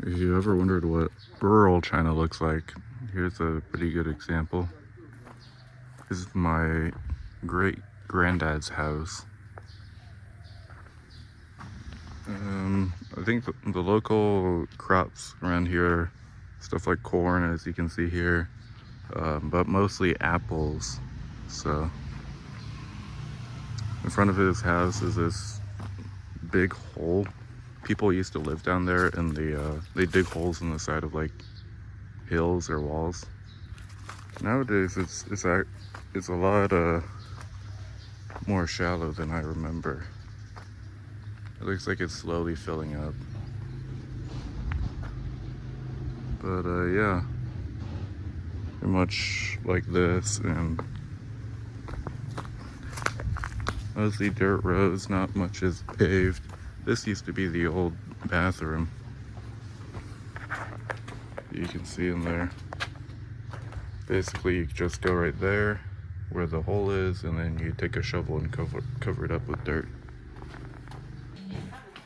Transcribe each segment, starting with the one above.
If you ever wondered what rural China looks like, here's a pretty good example. This is my great granddad's house. I think the local crops around here, stuff like corn, as you can see here, but mostly apples. So in front of his house is this big hole. People used to live down there, and they dig holes in the side of like hills or walls. Nowadays, it's a lot more shallow than I remember. It looks like it's slowly filling up. But yeah, pretty much like this, and mostly dirt roads. Not much is paved. This used to be the old bathroom. You can see in there. Basically, you just go right there where the hole is, and then you take a shovel and cover it up with dirt.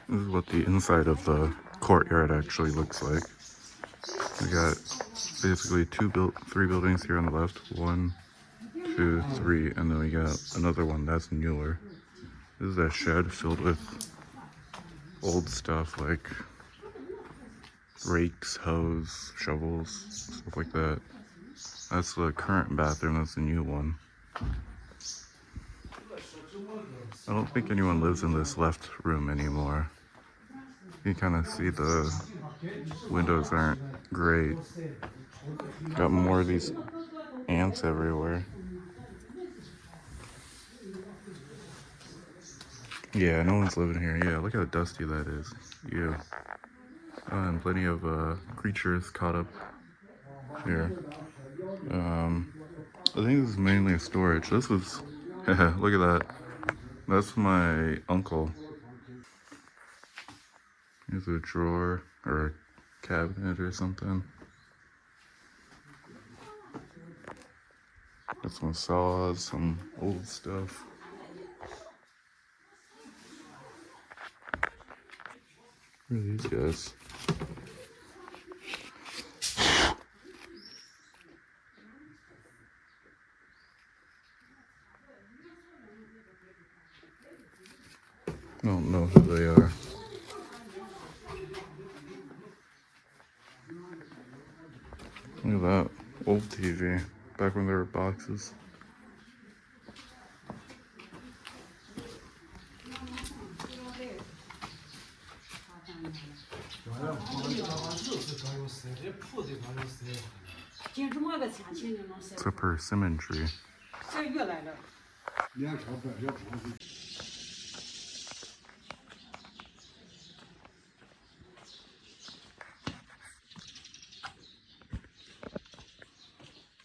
This is what the inside of the courtyard actually looks like. We got basically three buildings here on the left. 1, 2, 3, and then we got another one that's newer. This is a shed filled with old stuff like rakes, hoes, shovels, stuff like that. That's the current bathroom, that's the new one. I don't think anyone lives in this left room anymore. You can kind of see the windows aren't great. Got more of these ants everywhere. Yeah, no one's living here. Yeah, look how dusty that is. Ew. And plenty of creatures caught up here. I think this is mainly a storage. This was, look at that. That's my uncle. Here's a drawer or a cabinet or something. Got some saws, some old stuff. Who are these guys? I don't know who they are. Look at that old TV, back when there were boxes. It's a persimmon tree.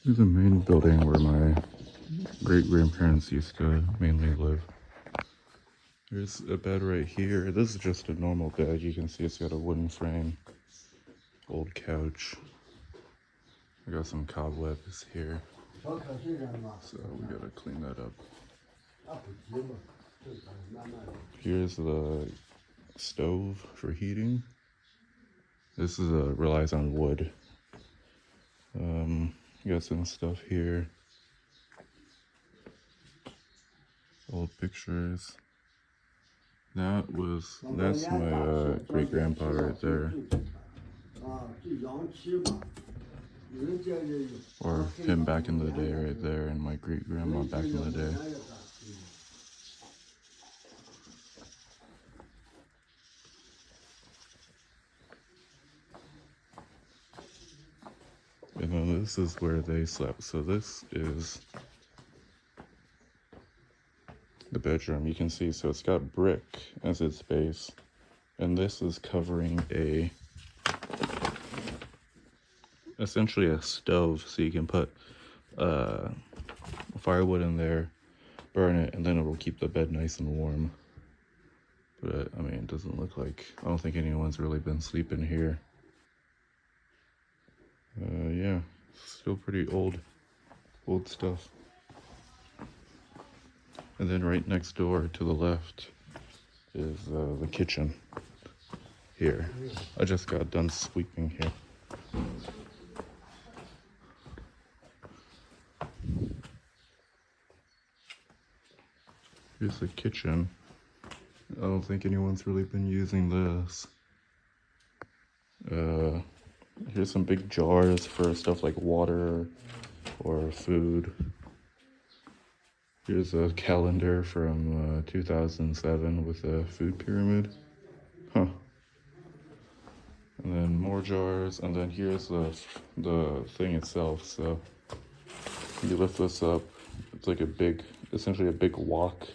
This is the main building where my great-grandparents used to mainly live. There's a bed right here. This is just a normal bed. You can see it's got a wooden frame. Old couch. We got some cobwebs here. So we gotta clean that up. Here's the stove for heating. This is relies on wood. Got some stuff here. Old pictures. That's my great grandpa right there. Or him back in the day right there, and my great grandma back in the day. And then this is where they slept. So this is the bedroom. You can see, so it's got brick as its base. And this is covering essentially a stove, so you can put firewood in there, burn it, and then it will keep the bed nice and warm. But I mean, it doesn't look like, I don't think anyone's really been sleeping here. Yeah, still pretty old stuff. And then right next door to the left is the kitchen. here. I just got done sweeping here. Here's the kitchen. I don't think anyone's really been using this. Here's some big jars for stuff like water or food. Here's a calendar from 2007 with a food pyramid. Huh. And then more jars, and then here's the thing itself. So you lift this up, it's like essentially a big wok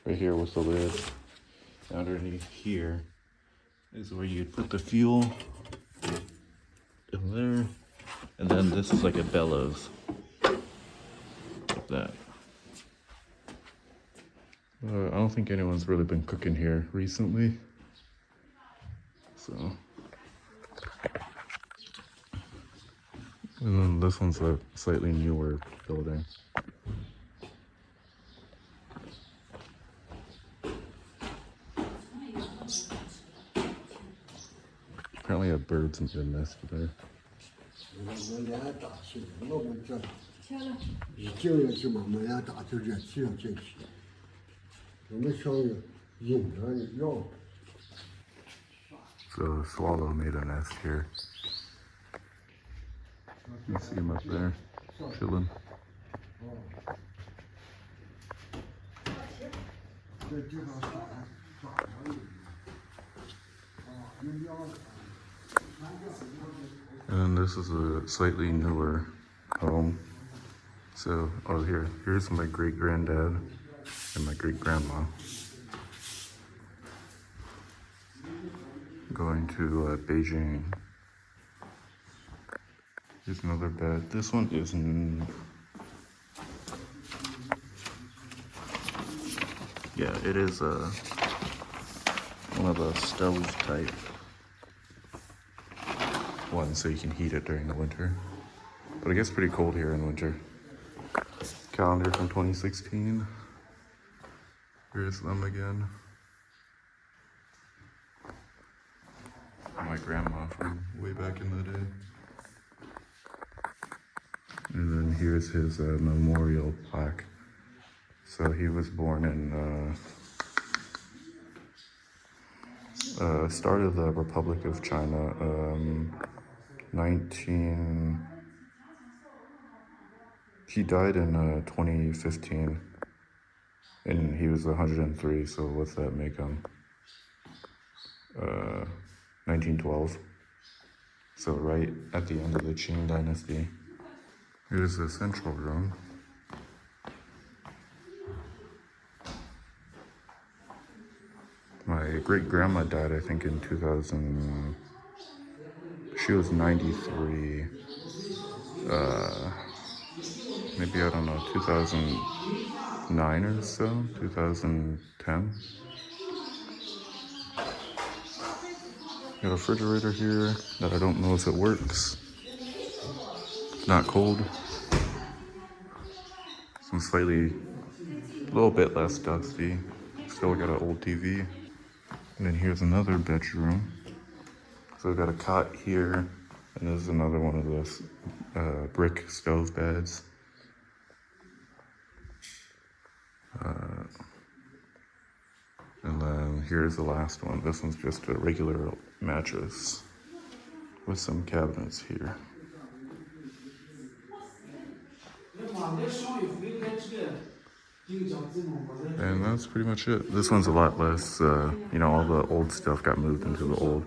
right here with the lid. Underneath here is where you'd put the fuel in there, and then this is like a bellows, like that. I don't think anyone's really been cooking here recently, so. And then this one's a slightly newer building. Apparently a bird's made a nest there. So a swallow made a nest here. You see him up there, chilling. And this is a slightly newer home. So, here's my great-granddad and my great-grandma going to Beijing. Here's another bed. This one is it is one of the stove type ones, so you can heat it during the winter. But it gets pretty cold here in winter. Calendar from 2016. Here's them again. My grandma from way back in the day. And then here's his memorial plaque. So he was born in start of the Republic of China, he died in 2015, and he was 103, so what's that make him? 1912. So right at the end of the Qing dynasty. Here's the central room. My great-grandma died, I think, in 2000. She was 93. Maybe, I don't know, 2009 or so, 2010. Got a refrigerator here that I don't know if it works. It's not cold. Some a little bit less dusty. Still got an old TV. And then here's another bedroom. So I've got a cot here, and this is another one of those brick stove beds. And then here's the last one. This one's just a regular mattress with some cabinets here. And that's pretty much it. This one's a lot less, all the old stuff got moved into the old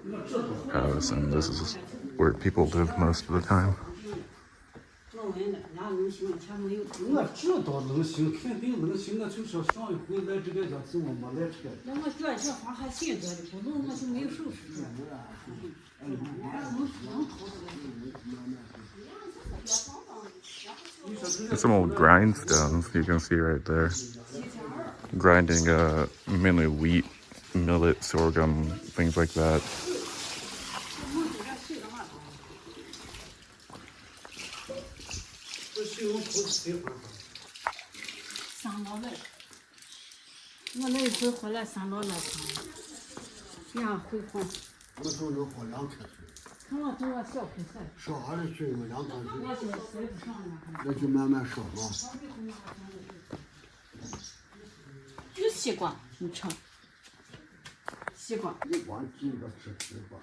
house, and this is where people live most of the time. There's some old grindstones you can see right there. Grinding mainly wheat, millet, sorghum, things like that. 我就能喝2开水。我都要小开水。烧下的水嘛，2开水。我是水不上了。那就慢慢烧嘛。有西瓜，你尝。西瓜。你光记着吃西瓜。